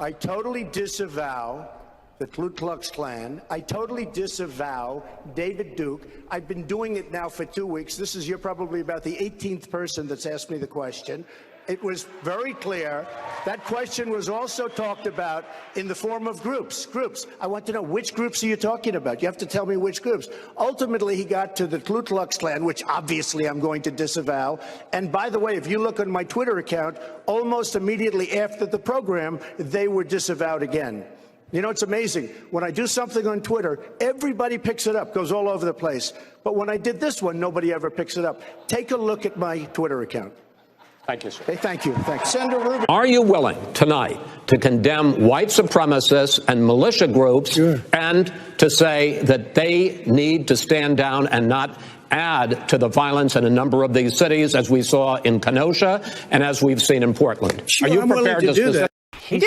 I totally disavow the Ku Klux Klan. I totally disavow David Duke. I've been doing it now for 2 weeks. You're probably about the 18th person that's asked me the question. It was very clear. That question was also talked about in the form of groups. I want to know, which groups are you talking about? You have to tell me which groups. Ultimately, he got to the Ku Klux Klan, which obviously I'm going to disavow. And by the way, if you look on my Twitter account, almost immediately after the program, they were disavowed again. You know, it's amazing. When I do something on Twitter, everybody picks it up, goes all over the place. But when I did this one, nobody ever picks it up. Take a look at my Twitter account. Thank you, sir. Okay, thank you. Thanks. Senator Rubin. Are you willing tonight to condemn white supremacists and militia groups and to say that they need to stand down and not add to the violence in a number of these cities, as we saw in Kenosha and as we've seen in Portland? Sure, Are you I'm prepared willing to do that? He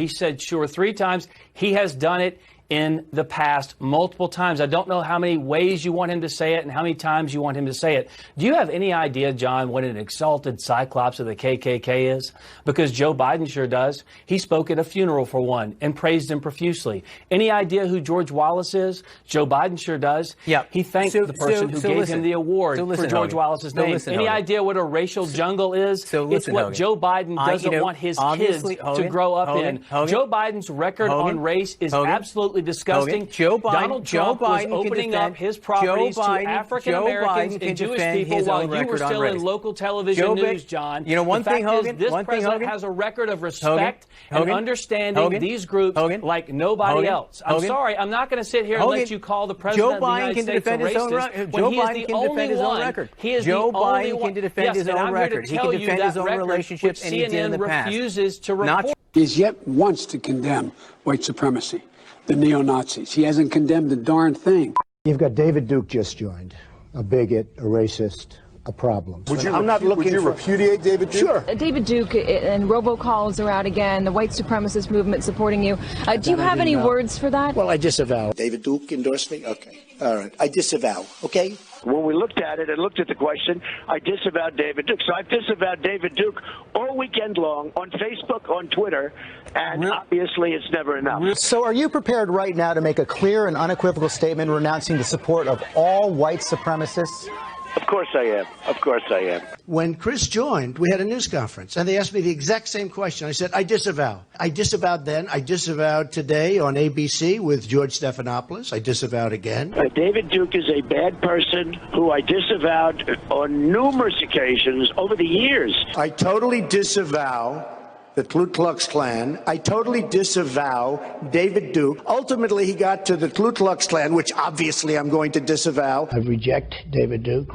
said sure 3 times. He has done it in the past multiple times. I don't know how many ways you want him to say it and how many times you want him to say it. Do you have any idea, John, what an exalted cyclops of the KKK is? Because Joe Biden sure does. He spoke at a funeral for one and praised him profusely. Any idea who George Wallace is? Joe Biden sure does. Yeah. He thanked the person who gave him the award for George Wallace's name. Any idea what a racial jungle is? It's what Joe Biden doesn't want his kids to grow up in. Joe Biden's record on race is absolutely disgusting. Donald Trump was opening up his properties to African Americans and Jewish people while you were still in local television news, John. You know, one thing, Hogan, this president has a record of respect and understanding these groups like nobody else. I'm sorry, I'm not going to sit here and let you call the president of the United States a racist when he is the only one. He is the only one. Joe Biden can defend his own record. He can defend his own relationships, and he did in the past. Refuses to report. He's yet wants to condemn white supremacy, the neo-Nazis. He hasn't condemned a darn thing. You've got David Duke just joined, a bigot, a racist, a problem. Would you repudiate David Duke? Sure. David Duke and robocalls are out again, the white supremacist movement supporting you. Do you have any words for that? Well, I disavow. David Duke endorsed me? Okay. All right. I disavow. Okay? When we looked at it and looked at the question, I disavowed David Duke. So I've disavowed David Duke all weekend long on Facebook, on Twitter, and obviously it's never enough. So are you prepared right now to make a clear and unequivocal statement renouncing the support of all white supremacists? Of course I am. Of course I am. When Chris joined, we had a news conference, and they asked me the exact same question. I said, I disavow. I disavowed then. I disavowed today on ABC with George Stephanopoulos. I disavowed again. David Duke is a bad person who I disavowed on numerous occasions over the years. I totally disavow the Ku Klux Klan. I totally disavow David Duke. Ultimately, he got to the Ku Klux Klan, which obviously I'm going to disavow. I rejected David Duke.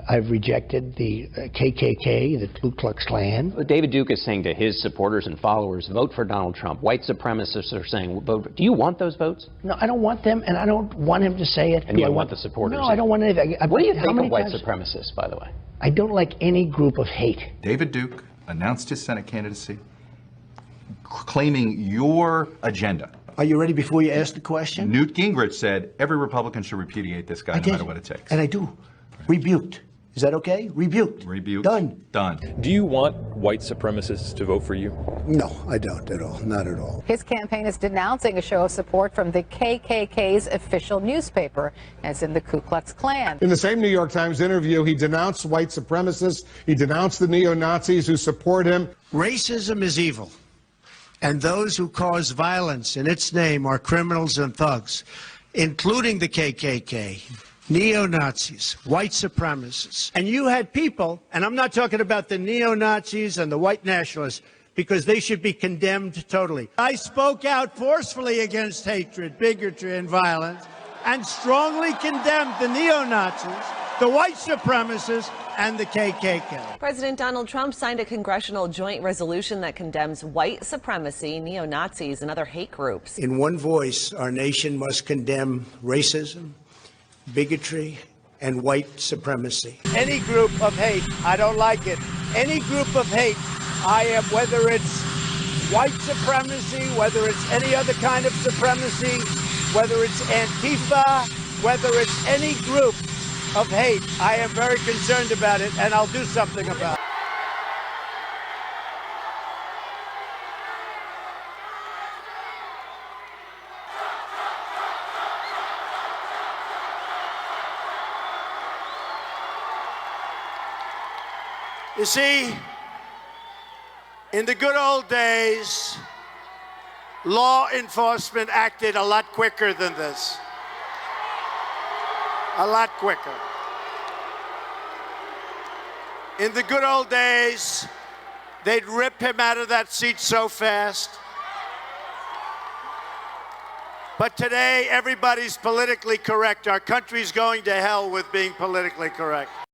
I've rejected the KKK, the Ku Klux Klan. David Duke is saying to his supporters and followers, vote for Donald Trump. White supremacists are saying, vote. Do you want those votes? No, I don't want them, and I don't want him to say it. And you want the supporters? No, I don't want anything. What do you think of white supremacists, by the way? I don't like any group of hate. David Duke announced his Senate candidacy, claiming your agenda. Are you ready before you ask the question? Newt Gingrich said every Republican should repudiate this guy no matter what it takes. And I do. Rebuked. Is that okay? Rebuked. Rebuked. Done. Done. Do you want white supremacists to vote for you? No, I don't at all. Not at all. His campaign is denouncing a show of support from the KKK's official newspaper, as in the Ku Klux Klan. In the same New York Times interview, he denounced white supremacists. He denounced the neo-Nazis who support him. Racism is evil, and those who cause violence in its name are criminals and thugs, including the KKK. Neo-Nazis, white supremacists. And you had people, and I'm not talking about the neo-Nazis and the white nationalists, because they should be condemned totally. I spoke out forcefully against hatred, bigotry, and violence, and strongly condemned the neo-Nazis, the white supremacists, and the KKK. President Donald Trump signed a congressional joint resolution that condemns white supremacy, neo-Nazis, and other hate groups. In one voice, our nation must condemn racism, bigotry, and white supremacy. Any group of hate, I don't like it. Any group of hate, I am, whether it's white supremacy, whether it's any other kind of supremacy, whether it's Antifa, whether it's any group of hate, I am very concerned about it, and I'll do something about it. You see, in the good old days, law enforcement acted a lot quicker than this. A lot quicker. In the good old days, they'd rip him out of that seat so fast. But today, everybody's politically correct. Our country's going to hell with being politically correct.